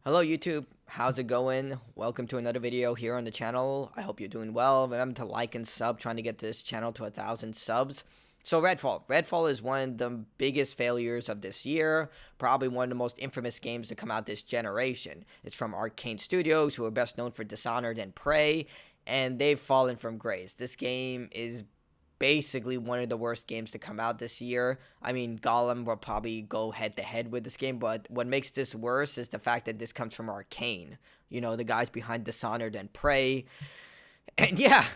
Hello YouTube, how's it going? Welcome to another video here on the channel. I hope you're doing well. Remember to like and sub, trying to get this channel to 1,000 subs. So Redfall is one of the biggest failures of this year, probably one of the most infamous games to come out this generation. It's from Arkane Studios, who are best known for Dishonored and Prey, and they've fallen from grace. This game is basically one of the worst games to come out this year. I mean, Gollum will probably go head to head with this game, but what makes this worse is the fact that this comes from Arkane. You know, the guys behind Dishonored and Prey. And yeah,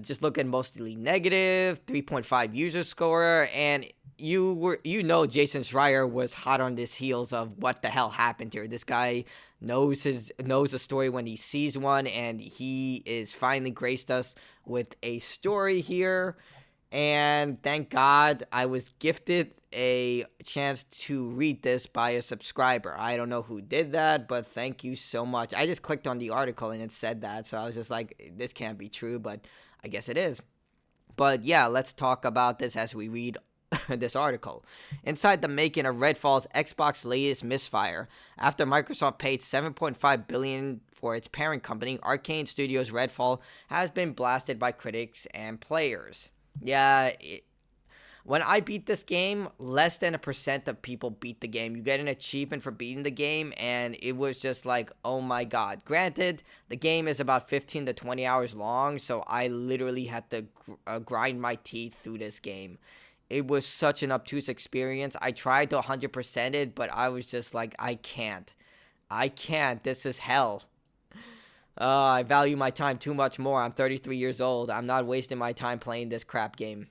just looking mostly negative, 3.5 user score, and Jason Schreier was hot on his heels of what the hell happened here. This guy knows the story when he sees one, and he is finally graced us with a story here. And thank God I was gifted a chance to read this by a subscriber. I don't know who did that, but thank you so much. I just clicked on the article and it said that, so I was just like, this can't be true, but I guess it is. But yeah, let's talk about this as we read this article. Inside the making of Redfall's Xbox latest misfire, after Microsoft paid $7.5 billion for its parent company, Arkane Studios' Redfall has been blasted by critics and players. Yeah, when I beat this game, less than 1% of people beat the game. You get an achievement for beating the game, and it was just like, oh my god. Granted, the game is about 15 to 20 hours long, so I literally had to grind my teeth through this game. It was such an obtuse experience. I tried to 100% it, but I was just like, I can't. This is hell. I value my time too much more. I'm 33 years old. I'm not wasting my time playing this crap game.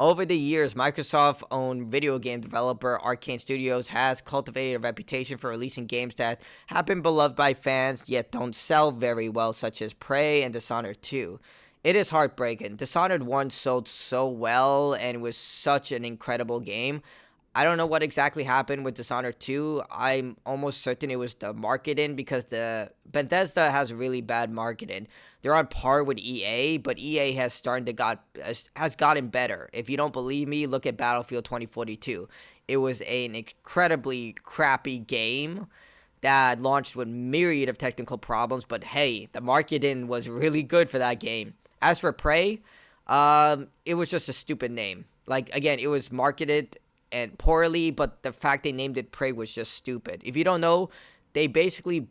Over the years, Microsoft-owned video game developer Arkane Studios has cultivated a reputation for releasing games that have been beloved by fans yet don't sell very well, such as Prey and Dishonored 2. It is heartbreaking. Dishonored 1 sold so well and was such an incredible game. I don't know what exactly happened with Dishonored 2. I'm almost certain it was the marketing, because the Bethesda has really bad marketing. They're on par with EA, but EA has gotten better. If you don't believe me, look at Battlefield 2042. It was an incredibly crappy game that launched with myriad of technical problems, but hey, the marketing was really good for that game. As for Prey, it was just a stupid name. Like, again, it was marketed and poorly, but the fact they named it Prey was just stupid. If you don't know, they basically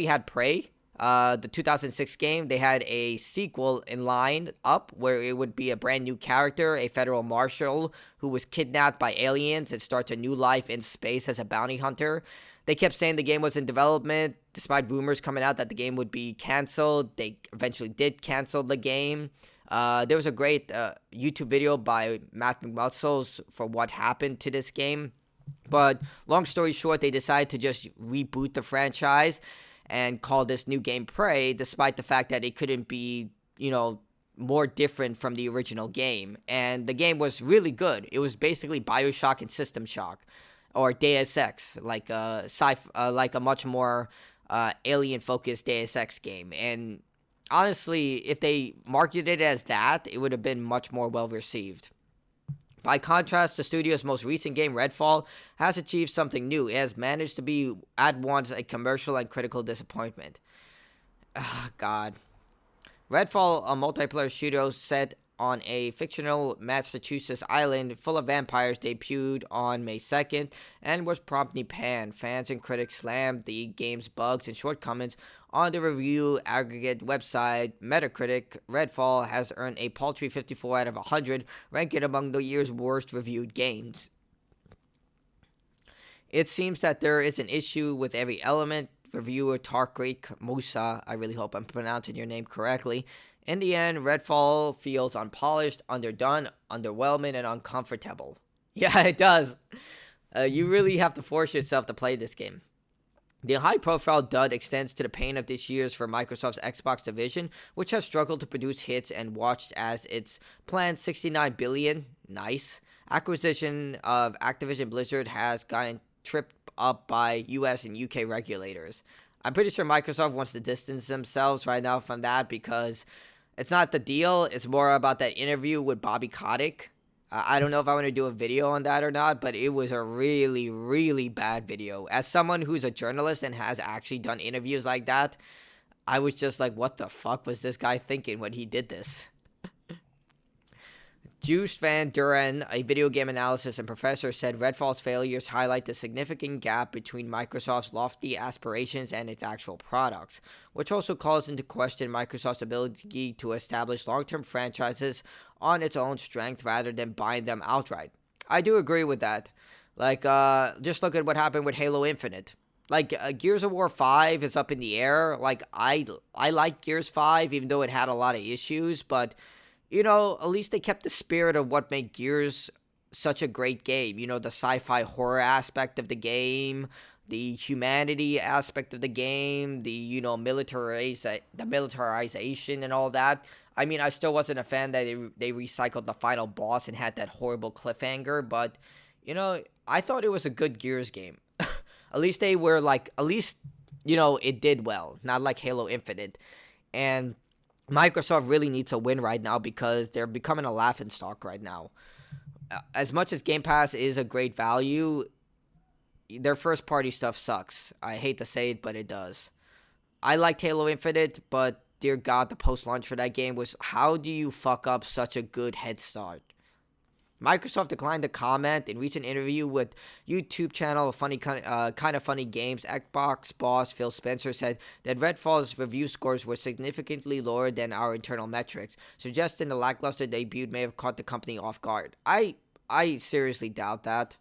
had Prey, the 2006 game. They had a sequel in line up where it would be a brand new character, a federal marshal who was kidnapped by aliens and starts a new life in space as a bounty hunter. They kept saying the game was in development, despite rumors coming out that the game would be canceled. They eventually did cancel the game. There was a great YouTube video by Matt McMuscles for what happened to this game. But long story short, they decided to just reboot the franchise and call this new game Prey, despite the fact that it couldn't be, more different from the original game. And the game was really good. It was basically BioShock and System Shock, or Deus Ex, like a much more alien-focused Deus Ex game. And honestly, if they marketed it as that, it would have been much more well-received. By contrast, the studio's most recent game, Redfall, has achieved something new. It has managed to be at once a commercial and critical disappointment. God. Redfall, a multiplayer shooter set on a fictional Massachusetts island full of vampires, debuted on May 2nd and was promptly panned. Fans and critics slammed the game's bugs and shortcomings on the review aggregate website Metacritic. Redfall has earned a paltry 54 out of 100, ranking among the year's worst reviewed games. It seems that there is an issue with every element. Reviewer Tarkrik Musa, I really hope I'm pronouncing your name correctly. In the end, Redfall feels unpolished, underdone, underwhelming, and uncomfortable. Yeah, it does. You really have to force yourself to play this game. The high-profile dud extends to the pain of this year's for Microsoft's Xbox division, which has struggled to produce hits and watched as its planned $69 billion, nice, acquisition of Activision Blizzard has gotten tripped up by US and UK regulators. I'm pretty sure Microsoft wants to distance themselves right now from that, because it's not the deal. It's more about that interview with Bobby Kotick. I don't know if I want to do a video on that or not, but it was a really, really bad video. As someone who's a journalist and has actually done interviews like that, I was just like, what the fuck was this guy thinking when he did this? Juice Van Duren, a video game analysis and professor, said Redfall's failures highlight the significant gap between Microsoft's lofty aspirations and its actual products, which also calls into question Microsoft's ability to establish long-term franchises on its own strength rather than buying them outright. I do agree with that. Like, just look at what happened with Halo Infinite. Like, Gears of War 5 is up in the air. Like, I like Gears 5, even though it had a lot of issues, but you know, at least they kept the spirit of what made Gears such a great game. You know, the sci-fi horror aspect of the game, the humanity aspect of the game, the, you know, militarization and all that. I mean, I still wasn't a fan that they recycled the final boss and had that horrible cliffhanger, but, you know, I thought it was a good Gears game. At least they were like, at least, you know, it did well, not like Halo Infinite. And Microsoft really needs a win right now because they're becoming a laughingstock right now. As much as Game Pass is a great value, their first-party stuff sucks. I hate to say it, but it does. I liked Halo Infinite, but dear God, the post-launch for that game was, how do you fuck up such a good head start? Microsoft declined to comment. In recent interview with YouTube channel Kind of Funny Games, Xbox boss Phil Spencer said that Redfall's review scores were significantly lower than our internal metrics, suggesting the lackluster debut may have caught the company off guard. I seriously doubt that.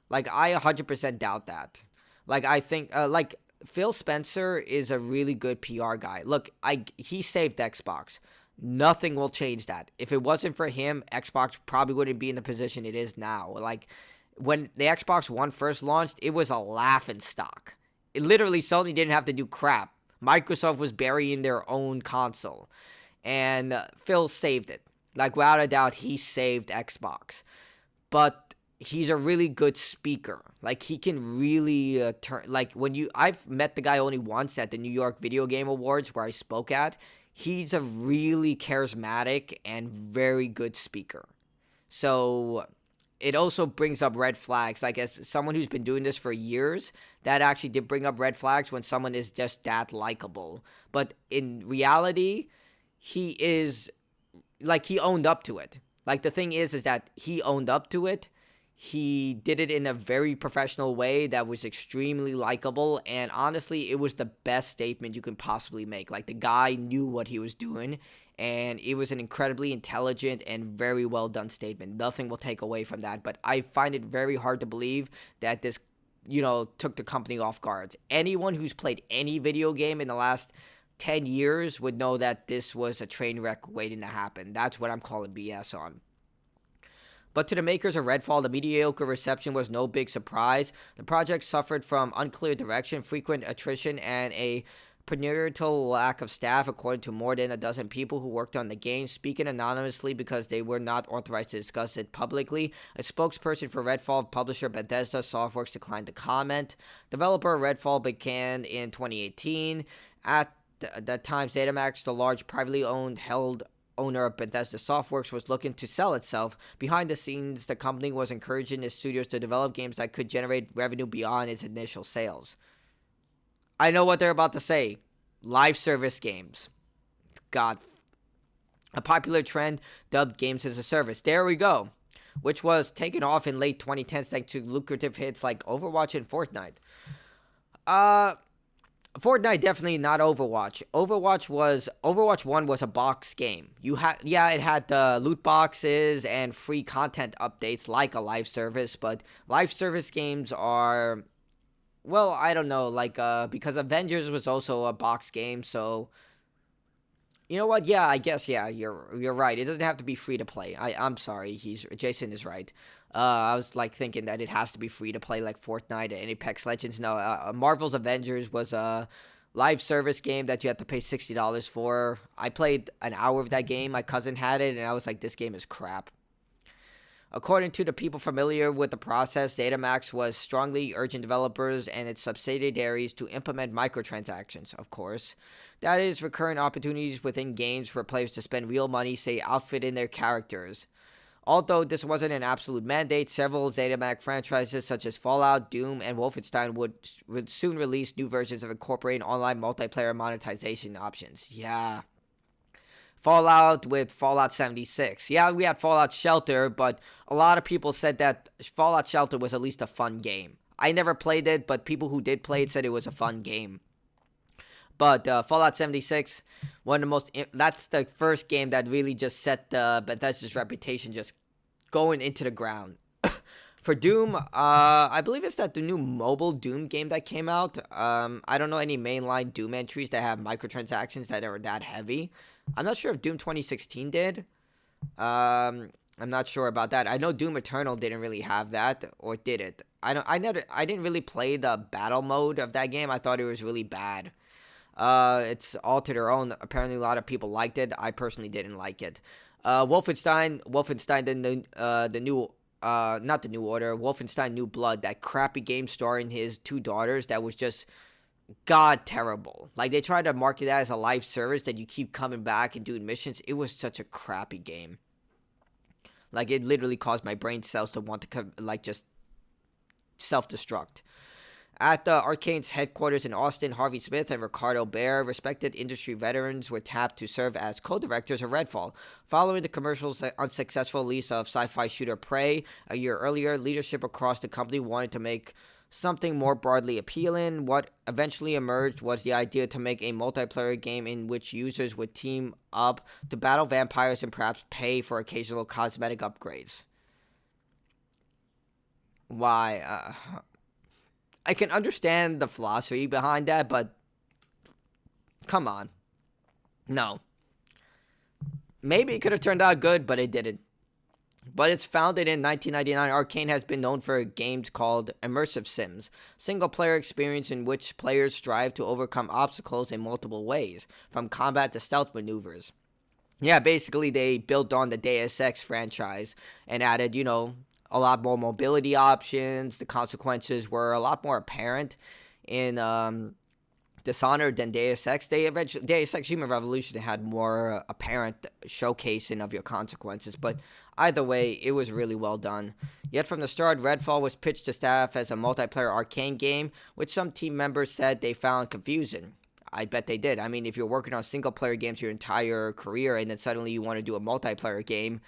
Like, I 100% doubt that. Like, I think, like, Phil Spencer is a really good PR guy. Look, he saved Xbox. Nothing will change that. If it wasn't for him, Xbox probably wouldn't be in the position it is now. Like, when the Xbox One first launched, it was a laughing stock. It literally, Sony didn't have to do crap. Microsoft was burying their own console. And Phil saved it. Like, without a doubt, he saved Xbox. But he's a really good speaker. Like, he can really turn... Like, I've met the guy only once at the New York Video Game Awards where I spoke at. He's a really charismatic and very good speaker. So it also brings up red flags. Like, as someone who's been doing this for years, that actually did bring up red flags when someone is just that likable. But in reality, he is, like, he owned up to it. Like, the thing is that he owned up to it. He did it in a very professional way that was extremely likable, and honestly, it was the best statement you can possibly make. Like, the guy knew what he was doing, and it was an incredibly intelligent and very well done statement. Nothing will take away from that, but I find it very hard to believe that this, you know, took the company off guard. Anyone who's played any video game in the last 10 years would know that this was a train wreck waiting to happen. That's what I'm calling BS on. But to the makers of Redfall, the mediocre reception was no big surprise. The project suffered from unclear direction, frequent attrition, and a prenatal lack of staff, according to more than a dozen people who worked on the game, speaking anonymously because they were not authorized to discuss it publicly. A spokesperson for Redfall publisher Bethesda Softworks declined to comment. Developer Redfall began in 2018. At that time, ZeniMax, the large privately held owner of Bethesda Softworks, was looking to sell itself. Behind the scenes, the company was encouraging its studios to develop games that could generate revenue beyond its initial sales. I know what they're about to say. Live service games. God. A popular trend dubbed games as a service. There we go. Which was taken off in late 2010s thanks to lucrative hits like Overwatch and Fortnite. Fortnite definitely not Overwatch. Overwatch 1 was a box game. It had loot boxes and free content updates like a live service, but live service games are, well, I don't know, like because Avengers was also a box game, so you know what? Yeah, I guess you're right. It doesn't have to be free to play. I'm sorry. Jason is right. I was like thinking that it has to be free to play like Fortnite and Apex Legends. No, Marvel's Avengers was a live service game that you had to pay $60 for. I played an hour of that game. My cousin had it, and I was like, this game is crap. According to the people familiar with the process, ZeniMax was strongly urging developers and its subsidiaries to implement microtransactions, of course. That is, recurrent opportunities within games for players to spend real money, say outfitting their characters. Although this wasn't an absolute mandate, several ZeniMax franchises such as Fallout, Doom, and Wolfenstein would soon release new versions of incorporating online multiplayer monetization options. Yeah. Fallout with Fallout 76. Yeah, we had Fallout Shelter, but a lot of people said that Fallout Shelter was at least a fun game. I never played it, but people who did play it said it was a fun game. But Fallout 76, that's the first game that really just set Bethesda's reputation just going into the ground. For Doom, I believe it's the new mobile Doom game that came out. I don't know any mainline Doom entries that have microtransactions that are that heavy. I'm not sure if Doom 2016 did. I'm not sure about that. I know Doom Eternal didn't really have that, or did it? I didn't really play the battle mode of that game. I thought it was really bad. It's all to their own. Apparently, a lot of people liked it. I personally didn't like it. Wolfenstein, the new, not the New Order, Wolfenstein New Blood, that crappy game starring his two daughters that was just god terrible. Like, they tried to market that as a live service that you keep coming back and doing missions. It was such a crappy game. Like, it literally caused my brain cells to want to, just self-destruct. At the Arkane's headquarters in Austin, Harvey Smith and Ricardo Bear, respected industry veterans, were tapped to serve as co-directors of Redfall. Following the commercial's unsuccessful release of sci-fi shooter Prey a year earlier, leadership across the company wanted to make something more broadly appealing. What eventually emerged was the idea to make a multiplayer game in which users would team up to battle vampires and perhaps pay for occasional cosmetic upgrades. Why? I can understand the philosophy behind that, but come on. No. Maybe it could have turned out good, but it didn't. But it's founded in 1999. Arkane has been known for games called immersive sims, single-player experience in which players strive to overcome obstacles in multiple ways, from combat to stealth maneuvers. Yeah, basically they built on the Deus Ex franchise and added, a lot more mobility options. The consequences were a lot more apparent in Dishonored than Deus Ex. Deus Ex Human Revolution had more apparent showcasing of your consequences, but either way, it was really well done. Yet from the start, Redfall was pitched to staff as a multiplayer Arkane game, which some team members said they found confusing. I bet they did. I mean, if you're working on single-player games your entire career and then suddenly you want to do a multiplayer game,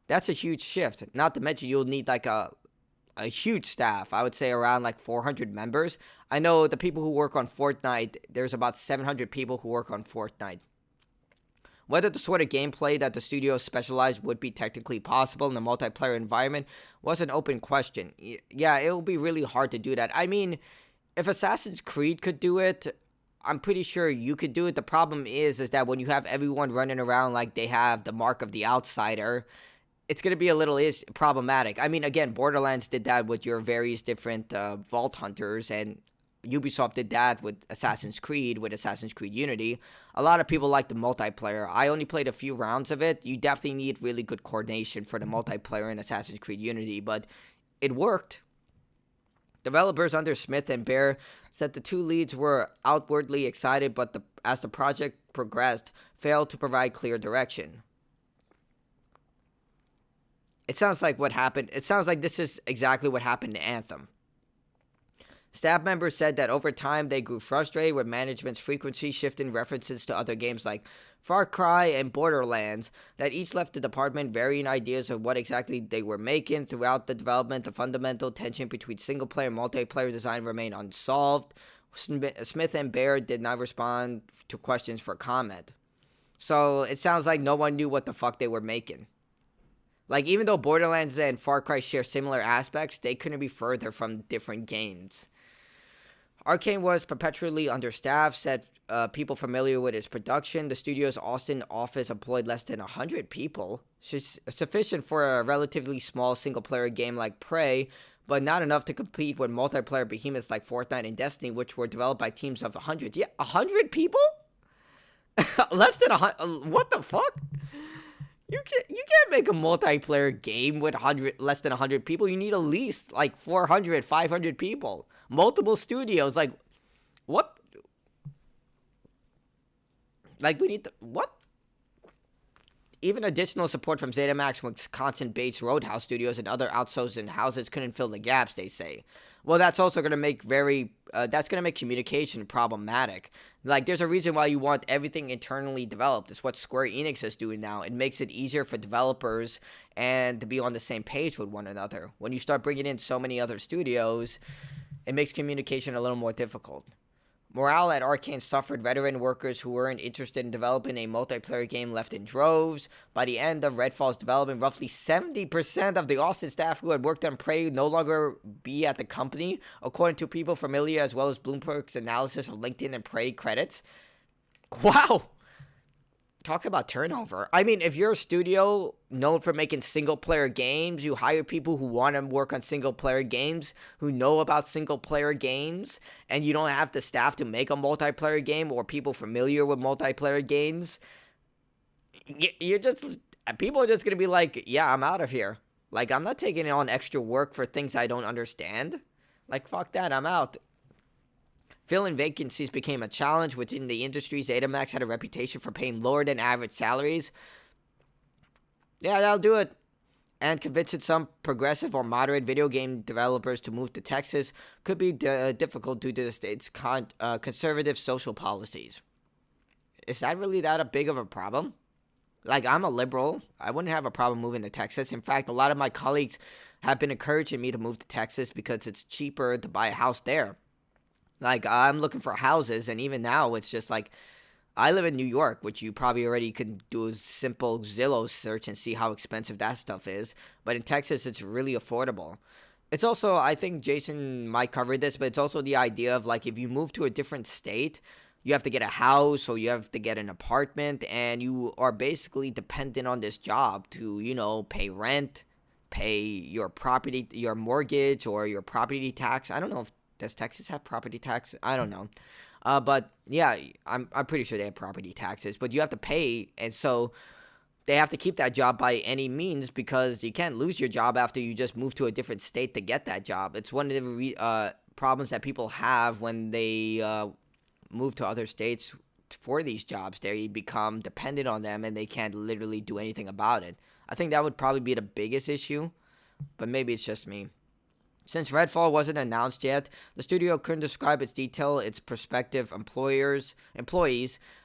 that's a huge shift. Not to mention you'll need like a huge staff. I would say around like 400 members. I know the people who work on Fortnite, there's about 700 people who work on Fortnite. Whether the sort of gameplay that the studio specialized would be technically possible in a multiplayer environment was an open question. Yeah, it will be really hard to do that. I mean, if Assassin's Creed could do it, I'm pretty sure you could do it. The problem is that when you have everyone running around like they have the mark of the outsider, it's going to be a little problematic. I mean, again, Borderlands did that with your various different Vault Hunters, and Ubisoft did that with Assassin's Creed Unity. A lot of people like the multiplayer. I only played a few rounds of it. You definitely need really good coordination for the multiplayer in Assassin's Creed Unity, but it worked. Developers under Smith and Bear said the two leads were outwardly excited, but as the project progressed, failed to provide clear direction. It sounds like what happened. It sounds like this is exactly what happened to Anthem. Staff members said that over time they grew frustrated with management's frequency shifting references to other games like Far Cry and Borderlands, that each left the department varying ideas of what exactly they were making. Throughout the development, the fundamental tension between single-player and multiplayer design remained unsolved. Smith and Bear did not respond to questions for comment. So it sounds like no one knew what the fuck they were making. Like, even though Borderlands and Far Cry share similar aspects, they couldn't be further from different games. Arkane was perpetually understaffed, said people familiar with its production. The studio's Austin office employed less than 100 people, sufficient for a relatively small single-player game like Prey, but not enough to compete with multiplayer behemoths like Fortnite and Destiny, which were developed by teams of hundreds. Yeah, 100 people? Less than 100? What the fuck? You can't make a multiplayer game with less than 100 people. You need at least like 400, 500 people. Multiple studios. Like, what? Like, we need what? Even additional support from ZeniMax, Wisconsin-based Roadhouse Studios, and other outsourcing houses couldn't fill the gaps, they say. Well, that's also going to make communication problematic. Like, there's a reason why you want everything internally developed. It's what Square Enix is doing now. It makes it easier for developers and to be on the same page with one another. When you start bringing in so many other studios, it makes communication a little more difficult. Morale at Arkane suffered. Veteran workers who weren't interested in developing a multiplayer game left in droves. By the end of Redfall's development, roughly 70% of the Austin staff who had worked on Prey no longer be at the company, according to people familiar as well as Bloomberg's analysis of LinkedIn and Prey credits. Wow! Talk about turnover. I mean, if you're a studio known for making single-player games, you hire people who want to work on single-player games, who know about single-player games, and you don't have the staff to make a multiplayer game or people familiar with multiplayer games, people are just going to be like, yeah, I'm out of here. Like, I'm not taking on extra work for things I don't understand. Like, fuck that, I'm out. Filling vacancies became a challenge within the industry. ZeniMax had a reputation for paying lower than average salaries. Yeah, that'll do it. And convincing some progressive or moderate video game developers to move to Texas could be difficult due to the state's conservative social policies. Is that really that big of a problem? Like, I'm a liberal. I wouldn't have a problem moving to Texas. In fact, a lot of my colleagues have been encouraging me to move to Texas because it's cheaper to buy a house there. Like, I'm looking for houses, and even now, it's just like, I live in New York, which you probably already can do a simple Zillow search and see how expensive that stuff is. But in Texas, it's really affordable. It's also, I think Jason might cover this, but it's also the idea of, like, if you move to a different state, you have to get a house or you have to get an apartment, and you are basically dependent on this job to, you know, pay rent, pay your property, your mortgage, or your property tax. I don't know if does Texas have property tax? I don't know. But yeah, I'm pretty sure they have property taxes. But you have to pay, and so they have to keep that job by any means because you can't lose your job after you just move to a different state to get that job. It's one of the problems that people have when they move to other states for these jobs. They become dependent on them, and they can't literally do anything about it. I think that would probably be the biggest issue, but maybe it's just me. Since Redfall wasn't announced yet, the studio couldn't describe its detail. Its prospective employees,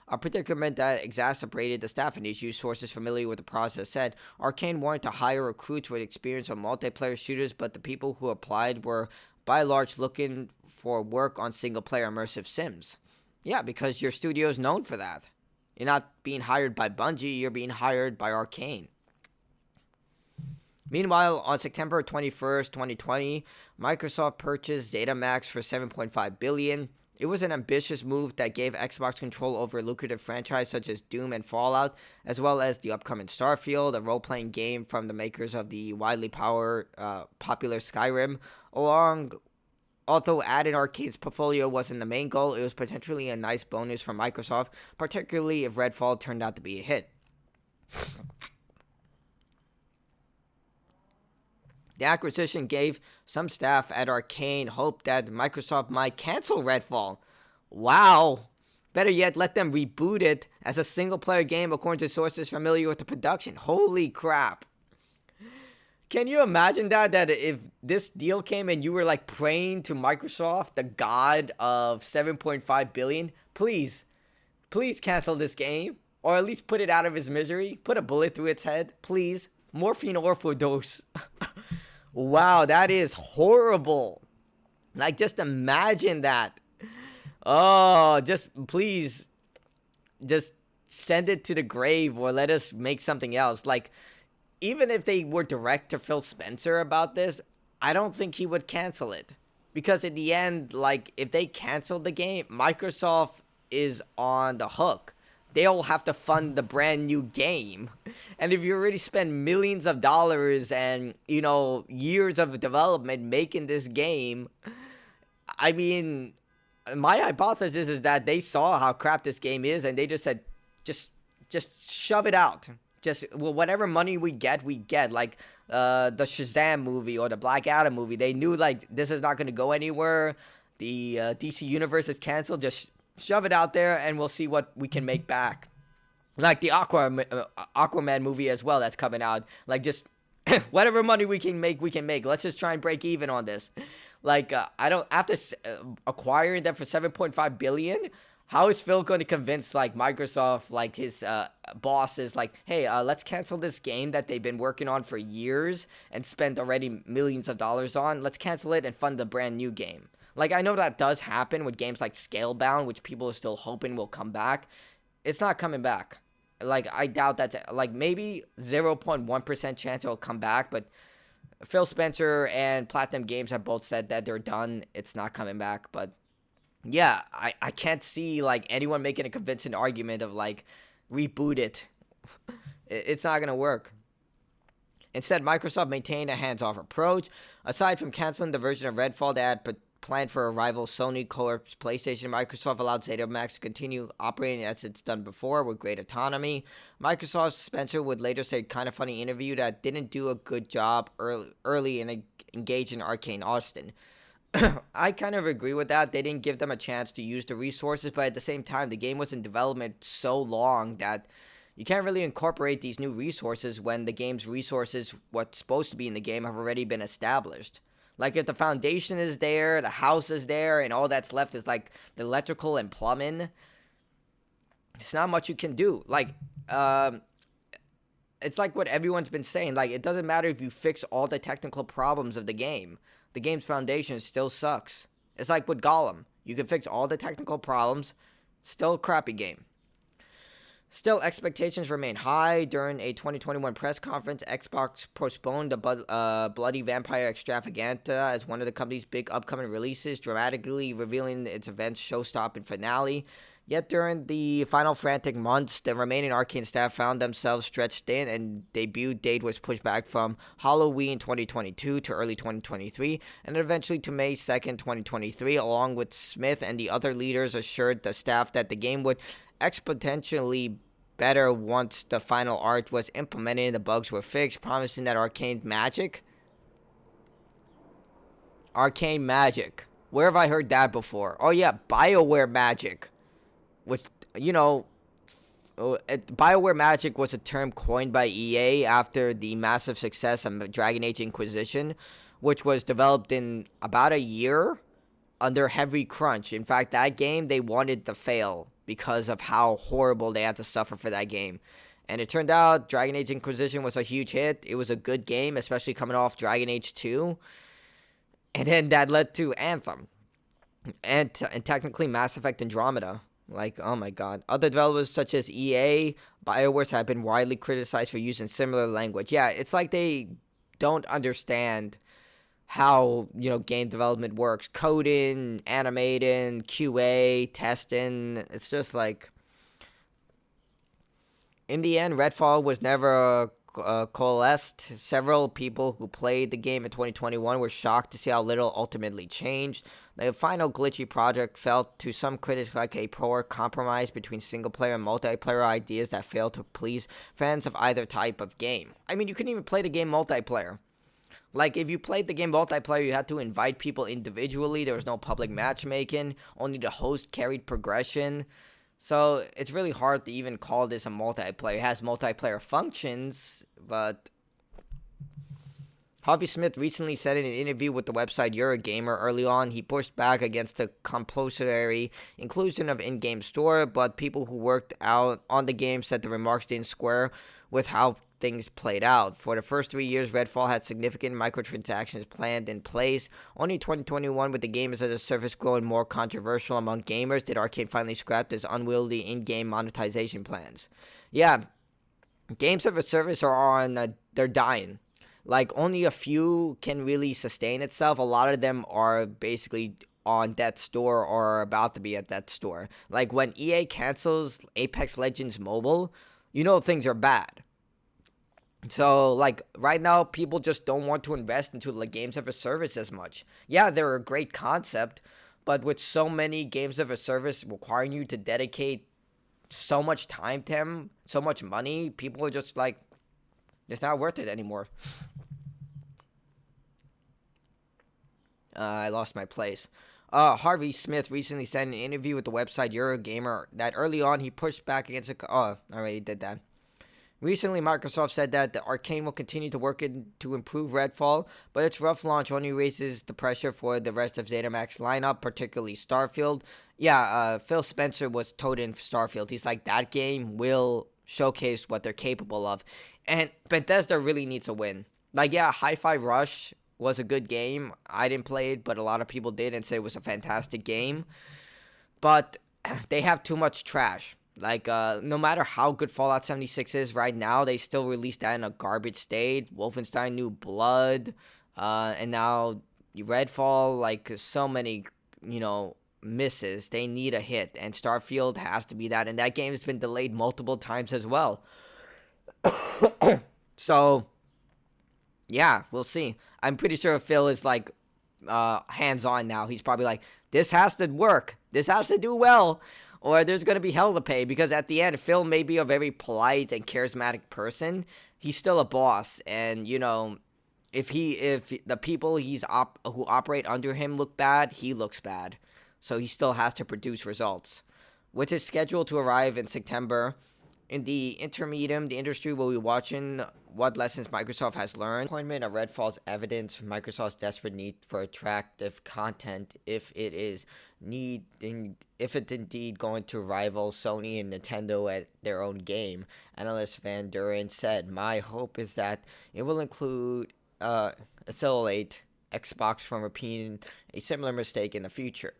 a predicament that exacerbated the staffing issues. Sources familiar with the process said Arkane wanted to hire recruits with experience on multiplayer shooters, but the people who applied were by and large looking for work on single-player immersive sims. Yeah, because your studio is known for that. You're not being hired by Bungie, you're being hired by Arkane. Meanwhile, on September 21st, 2020, Microsoft purchased ZeniMax for $7.5 billion. It was an ambitious move that gave Xbox control over a lucrative franchise such as Doom and Fallout, as well as the upcoming Starfield, a role-playing game from the makers of the widely popular Skyrim. Although adding Arkane's portfolio wasn't the main goal, it was potentially a nice bonus for Microsoft, particularly if Redfall turned out to be a hit. The acquisition gave some staff at Arkane hope that Microsoft might cancel Redfall. Wow. Better yet, let them reboot it as a single-player game according to sources familiar with the production. Holy crap. Can you imagine that if this deal came and you were like praying to Microsoft, the god of $7.5 billion, please cancel this game, or at least put it out of its misery, put a bullet through its head, please. Morphine overdose. Wow, that is horrible. Like, just imagine that. Oh, just please, just send it to the grave or let us make something else. Like, even if they were direct to Phil Spencer about this, I don't think he would cancel it. Because in the end, like, if they canceled the game, Microsoft is on the hook. They'll have to fund the brand new game. And if you already spend millions of dollars and, you know, years of development making this game, I mean, my hypothesis is that they saw how crap this game is and they just said, just shove it out. Just, well, whatever money we get. Like the Shazam movie or the Black Adam movie. They knew, like, this is not going to go anywhere. The DC Universe is canceled. Just shove it out there and we'll see what we can make back. Like the Aquaman movie as well that's coming out. Like, just whatever money we can make, we can make. Let's just try and break even on this. Like, I don't, after acquiring them for 7.5 billion, how is Phil going to convince like Microsoft, like his bosses, like, hey, let's cancel this game that they've been working on for years and spent already millions of dollars on. Let's cancel it and fund a brand new game. Like, I know that does happen with games like Scalebound, which people are still hoping will come back. It's not coming back. Like, I doubt that's, like, maybe 0.1% chance it'll come back, but Phil Spencer and Platinum Games have both said that they're done. It's not coming back, but yeah, I can't see, like, anyone making a convincing argument of, like, reboot it. It's not going to work. Instead, Microsoft maintained a hands-off approach. Aside from canceling the version of Redfall that had planned for a rival Sony Corp's PlayStation, Microsoft allowed ZeniMax to continue operating as it's done before with great autonomy. Microsoft Spencer would later say, kind of funny interview, that didn't do a good job early in engaging Arkane Austin. I kind of agree with that. They didn't give them a chance to use the resources, but at the same time, the game was in development so long that you can't really incorporate these new resources when the game's resources, what's supposed to be in the game, have already been established. Like, if the foundation is there, the house is there, and all that's left is, like, the electrical and plumbing, it's not much you can do. Like, it's like what everyone's been saying. Like, it doesn't matter if you fix all the technical problems of the game. The game's foundation still sucks. It's like with Gollum. You can fix all the technical problems. Still a crappy game. Still, expectations remain high. During a 2021 press conference, Xbox postponed the Bloody Vampire Extravaganza as one of the company's big upcoming releases, dramatically revealing its event's show-stopping finale. Yet during the final frantic months, the remaining Arkane staff found themselves stretched thin, and debut date was pushed back from Halloween 2022 to early 2023, and eventually to May 2nd, 2023, along with Smith and the other leaders assured the staff that the game would exponentially better once the final art was implemented and the bugs were fixed, promising that Arkane Magic? Where have I heard that before? Oh yeah, BioWare Magic. Which, you know, BioWare Magic was a term coined by EA after the massive success of Dragon Age Inquisition, which was developed in about a year under heavy crunch. In fact, that game, they wanted to fail because of how horrible they had to suffer for that game. And it turned out Dragon Age Inquisition was a huge hit. It was a good game, especially coming off Dragon Age 2. And then that led to Anthem. And technically Mass Effect Andromeda. Like, oh my god. Other developers such as EA, BioWare have been widely criticized for using similar language. Yeah, it's like they don't understand how, you know, game development works. Coding, animating, QA, testing. It's just like, in the end, Redfall was never coalesced. Several people who played the game in 2021 were shocked to see how little ultimately changed. The final glitchy project felt to some critics like a poor compromise between single-player and multiplayer ideas that failed to please fans of either type of game. I mean, you couldn't even play the game multiplayer. Like, if you played the game multiplayer, you had to invite people individually. There was no public matchmaking. Only the host carried progression. So, it's really hard to even call this a multiplayer. It has multiplayer functions, but Harvey Smith recently said in an interview with the website Eurogamer early on, he pushed back against the compulsory inclusion of in-game store, but people who worked out on the game said the remarks didn't square with how things played out. For the first 3 years, Redfall had significant microtransactions planned in place. Only in 2021, with the game as a service growing more controversial among gamers, did Arkane finally scrap its unwieldy in-game monetization plans. Yeah, games as a service are on, they're dying. Like, only a few can really sustain itself. A lot of them are basically on death's door or are about to be at death's door. Like, when EA cancels Apex Legends Mobile, you know things are bad. So, like, right now, people just don't want to invest into the games as a service as much. Yeah, they're a great concept, but with so many games as a service requiring you to dedicate so much time to them, so much money, people are just like, it's not worth it anymore. I lost my place. Harvey Smith recently said in an interview with the website Eurogamer that early on he pushed back against the. Oh, I already did that. Recently, Microsoft said that the Arkane will continue to work to improve Redfall, but its rough launch only raises the pressure for the rest of ZeniMax lineup, particularly Starfield. Yeah, Phil Spencer was told in Starfield. He's like, that game will showcase what they're capable of. And Bethesda really needs a win. Like, yeah, Hi-Fi Rush was a good game. I didn't play it, but a lot of people did and said it was a fantastic game. But they have too much trash. Like, no matter how good Fallout 76 is right now, they still release that in a garbage state. Wolfenstein New Blood, and now Redfall, like, so many, misses. They need a hit, and Starfield has to be that, and that game has been delayed multiple times as well. So, yeah, we'll see. I'm pretty sure Phil is, like, hands-on now. He's probably like, this has to work. This has to do well. Or there's going to be hell to pay, because at the end, Phil may be a very polite and charismatic person. He's still a boss, and if the people who operate under him look bad, he looks bad. So he still has to produce results, which is scheduled to arrive in September. In the intermediate, the industry will be watching what lessons Microsoft has learned. Appointment of Redfall's evidence for Microsoft's desperate need for attractive content, if it indeed going to rival Sony and Nintendo at their own game. Analyst Van Duren said, "My hope is that it will accelerate Xbox from repeating a similar mistake in the future."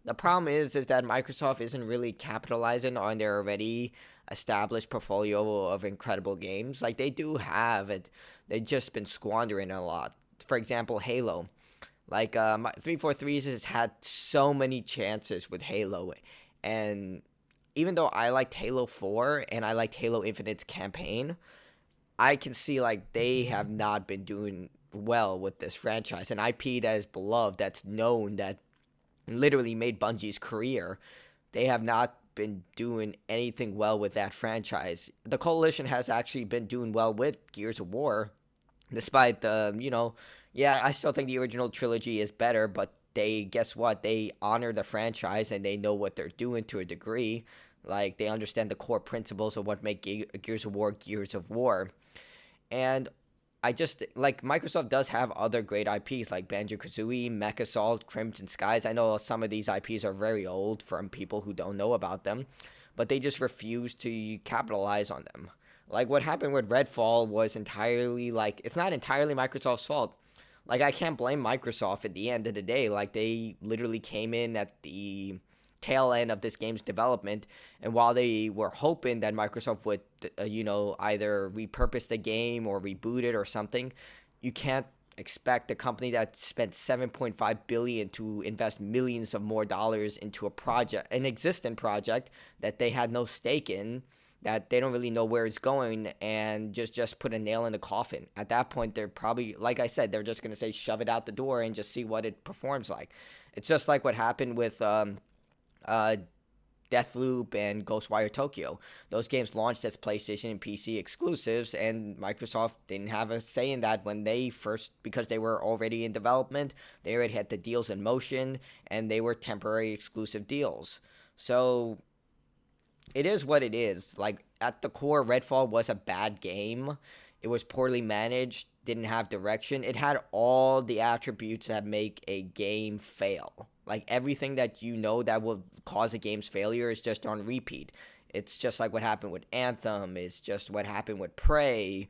The problem is that Microsoft isn't really capitalizing on their already established portfolio of incredible games. Like, they do have it. They've just been squandering a lot. For example, Halo. Like, 343 has had so many chances with Halo. And even though I liked Halo 4 and I liked Halo Infinite's campaign, I can see, like, they have not been doing well with this franchise. An IP that is beloved, that's known, that literally made Bungie's career. They have not been doing anything well with that franchise. The Coalition has actually been doing well with Gears of War, despite the, I still think the original trilogy is better, but guess what? They honor the franchise and they know what they're doing to a degree. Like, they understand the core principles of what make Gears of War. And Microsoft does have other great IPs like Banjo-Kazooie, Mech Assault, Crimson Skies. I know some of these IPs are very old from people who don't know about them, but they just refuse to capitalize on them. Like, what happened with Redfall was entirely, it's not entirely Microsoft's fault. Like, I can't blame Microsoft at the end of the day. Like, they literally came in at the tail end of this game's development, and while they were hoping that Microsoft would either repurpose the game or reboot it or something, you can't expect a company that spent $7.5 billion to invest millions of more dollars into an existing project that they had no stake in, that they don't really know where it's going, and just put a nail in the coffin. At that point, they're probably, like I said, they're just going to say shove it out the door and just see what it performs like. It's just like what happened with Deathloop and Ghostwire Tokyo. Those games launched as PlayStation and PC exclusives, and Microsoft didn't have a say in that because they were already in development. They already had the deals in motion, and they were temporary exclusive deals. So it is what it is. Like, at the core, Redfall was a bad game. It was poorly managed, didn't have direction. It had all the attributes that make a game fail. Like, everything that that will cause a game's failure is just on repeat. It's just like what happened with Anthem. It's just what happened with Prey.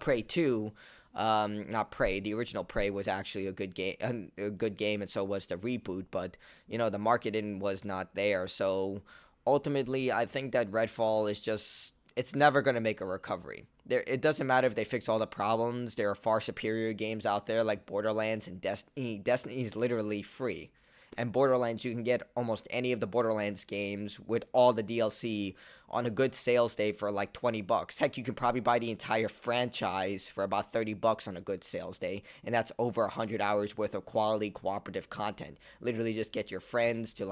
Prey 2. Not Prey. The original Prey was actually a good game, and so was the reboot. But, the marketing was not there. So, ultimately, I think that Redfall is it's never going to make a recovery. It doesn't matter if they fix all the problems. There are far superior games out there like Borderlands and Destiny. Destiny is literally free. And Borderlands, you can get almost any of the Borderlands games with all the DLC on a good sales day for like $20. Heck, you can probably buy the entire franchise for about $30 on a good sales day, and that's over 100 hours worth of quality cooperative content. Literally just get your friends to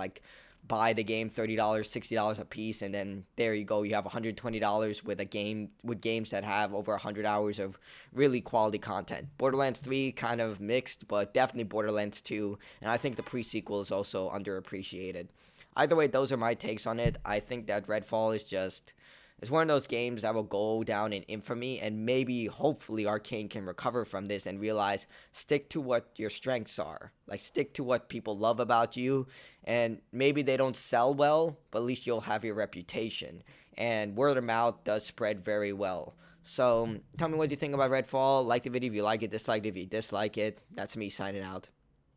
buy the game $30, $60 a piece, and then there you go, you have $120 with games that have over 100 hours of really quality content. Borderlands 3 kind of mixed, but definitely Borderlands 2, and I think the pre-sequel is also underappreciated. Either way, those are my takes on it. I think that Redfall is just, it's one of those games that will go down in infamy, and maybe, hopefully, Arkane can recover from this and realize, stick to what your strengths are. Like, stick to what people love about you, and maybe they don't sell well, but at least you'll have your reputation. And word of mouth does spread very well. So, tell me what you think about Redfall. Like the video if you like it, dislike it if you dislike it. That's me signing out.